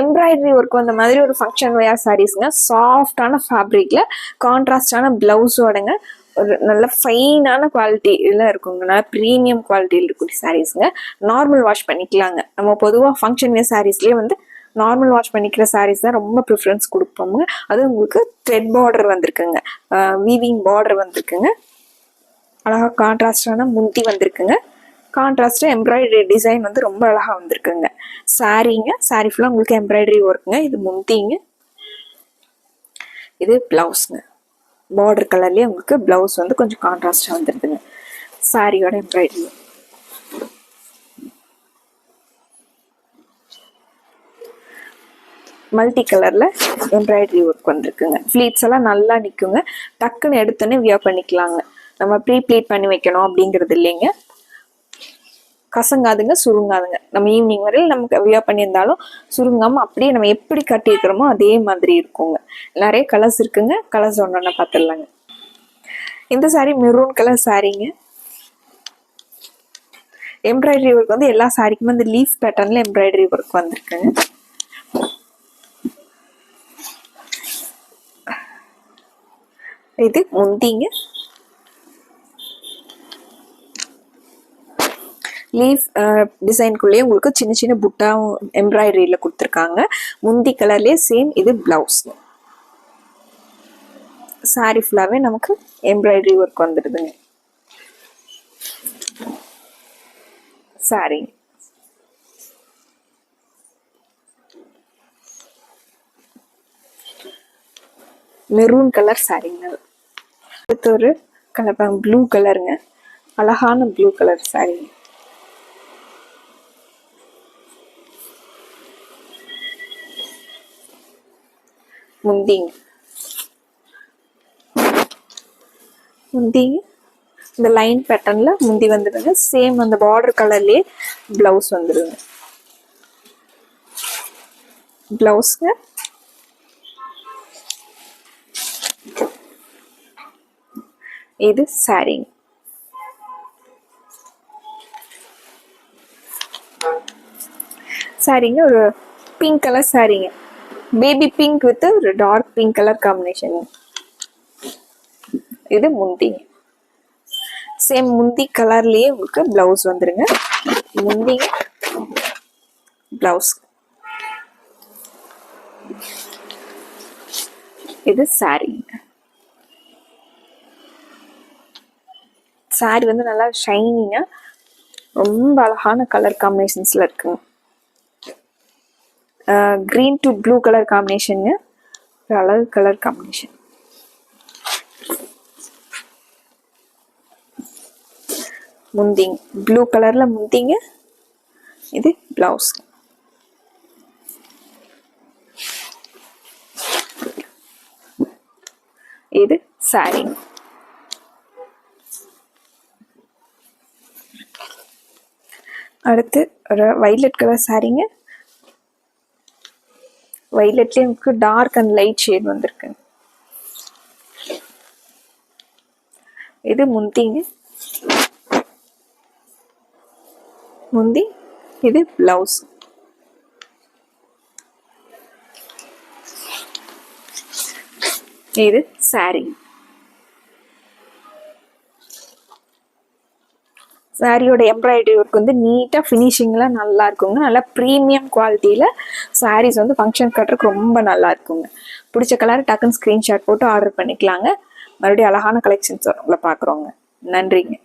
Embroidery work வந்த மாதிரி ஒரு ஃபங்க்ஷன் வேர் சாரீஸ்ங்க. சாஃப்டான ஃபேப்ரிக்ல கான்ட்ராஸ்டான பிளவுஸோடங்க ஒரு நல்ல ஃபைனான குவாலிட்டியில் இருக்குங்க. நல்ல ப்ரீமியம் குவாலிட்டியில் இருக்கக்கூடிய சாரீஸுங்க. நார்மல் வாஷ் பண்ணிக்கலாங்க. நம்ம பொதுவாக ஃபங்க்ஷன் வேர் சாரீஸ்லேயே வந்து நார்மல் வாஷ் பண்ணிக்கிற சாரீஸ் தான் ரொம்ப ப்ரிஃபரன்ஸ் கொடுப்போங்க. அது உங்களுக்கு த்ரெட் பார்டர் வந்திருக்குங்க, வீவிங் பார்டர் வந்திருக்குங்க, அழகாக கான்ட்ராஸ்டான முந்தி வந்திருக்குங்க. கான்ட்ராஸ்டாக எம்ப்ராய்டரி டிசைன் வந்து ரொம்ப அழகாக வந்திருக்குங்க. சாரீங்க, சாரீ ஃபுல்லாக உங்களுக்கு எம்ப்ராய்டரி ஒர்க்குங்க. இது முந்திங்க, இது பிளவுஸ்ங்க. பார்டர் கலர்லேயே உங்களுக்கு பிளவுஸ் வந்து கொஞ்சம் கான்ட்ராஸ்டாக வந்துருதுங்க. சாரியோட எம்ப்ராய்டரி மல்டி கலரில் எம்ப்ராய்டரி ஒர்க் வந்திருக்குங்க. ஃப்ளீட்ஸ் எல்லாம் நல்லா நிற்குங்க. டக்குன்னு எடுத்தோன்னே வியர் பண்ணிக்கலாங்க. நம்ம ப்ரீ ப்ளீட் பண்ணி வைக்கணும் அப்படிங்கிறது இல்லைங்க. கசங்காதுங்க, சுருங்காதுங்க. நம்ம ஈவினிங் வரையில் நமக்கு வியர் பண்ணியிருந்தாலும் சுருங்காமல் அப்படியே நம்ம எப்படி கட்டியிருக்கிறோமோ அதே மாதிரி இருக்குங்க. நிறைய கலர்ஸ் இருக்குங்க. கலர்ஸ் ஒன்று பார்த்துடலாங்க. இந்த சாரீ மெரூன் கலர் சாரீங்க. எம்ப்ராய்டரி ஒர்க் வந்து எல்லா சாரிக்குமே இந்த லீஃப் பேட்டர்னில் எம்ப்ராய்டரி ஒர்க் வந்திருக்குங்க. இது முந்திங்க. லீஃப் டிசைனுக்குள்ளேயே உங்களுக்கு சின்ன சின்ன புட்டாவும் எம்ப்ராய்டரியில் கொடுத்துருக்காங்க. முந்தி கலர்லேயே சேம். இது பிளவுஸ்ங்க. சாரி ஃபுல்லாகவே நமக்கு எம்ப்ராய்டரி ஒர்க் வந்துடுதுங்க. சாரி மெரூன் கலர் சாரிங்க. அடுத்து ஒரு கலர் ப்ளூ கலருங்க. அழகான ப்ளூ கலர் சாரி. முந்திங்க, முந்திங்க இந்த லைன் பேட்டர்ன்ல முந்தி வந்துடுங்க. சேம் அந்த பார்டர் கலர்லயே பிளவுஸ் வந்துடுங்க. பிளவுஸ்ங்க, இது சாரிங்க. சாரிங்க ஒரு பிங்க் கலர் சாரிங்க. பேபி பிங்க் வித் ஒரு டார்க் பிங்க் கலர் காம்பினேஷன். இது முந்திங்க. சேம் முந்தி கலர்லயே உங்களுக்கு பிளவுஸ் வந்துருங்க. முந்திங்க, பிளவுஸ். இது சாரிங்க. சாரி வந்து நல்லா ஷைனிங்கா ரொம்ப அழகான கலர் காம்பினேஷன்ஸ்ல இருக்குங்க. கிரீன் டு ப்ளூ கலர் காம்பினேஷனுங்க. அழகு கலர் காம்பினேஷன். முந்திங்க ப்ளூ கலர்ல முந்திங்க. இது பிளவுஸ். இது சாரி. அடுத்து ஒரு வைலட் கலர் சாரிங்க. வைலட்லேயே நமக்கு டார்க் அண்ட் லைட் ஷேட் வந்திருக்கு. இது முந்திங்க, முந்தி. இது பிளவுஸ். இது சாரி. சாரியோட எம்ப்ராய்டரி ஒர்க் வந்து நீட்டாக ஃபினிஷிங்லாம் நல்லா இருக்குங்க. நல்லா ப்ரீமியம் குவாலிட்டியில் சாரீஸ் வந்து ஃபங்க்ஷன் கட்டுறதுக்கு ரொம்ப நல்லா இருக்குங்க. பிடிச்ச கலர் டக்குன்னு ஸ்க்ரீன்ஷாட் போட்டு ஆர்டர் பண்ணிக்கலாங்க. மறுபடியும் அழகான கலெக்ஷன்ஸ் உங்களை பார்க்குறோங்க. நன்றிங்க.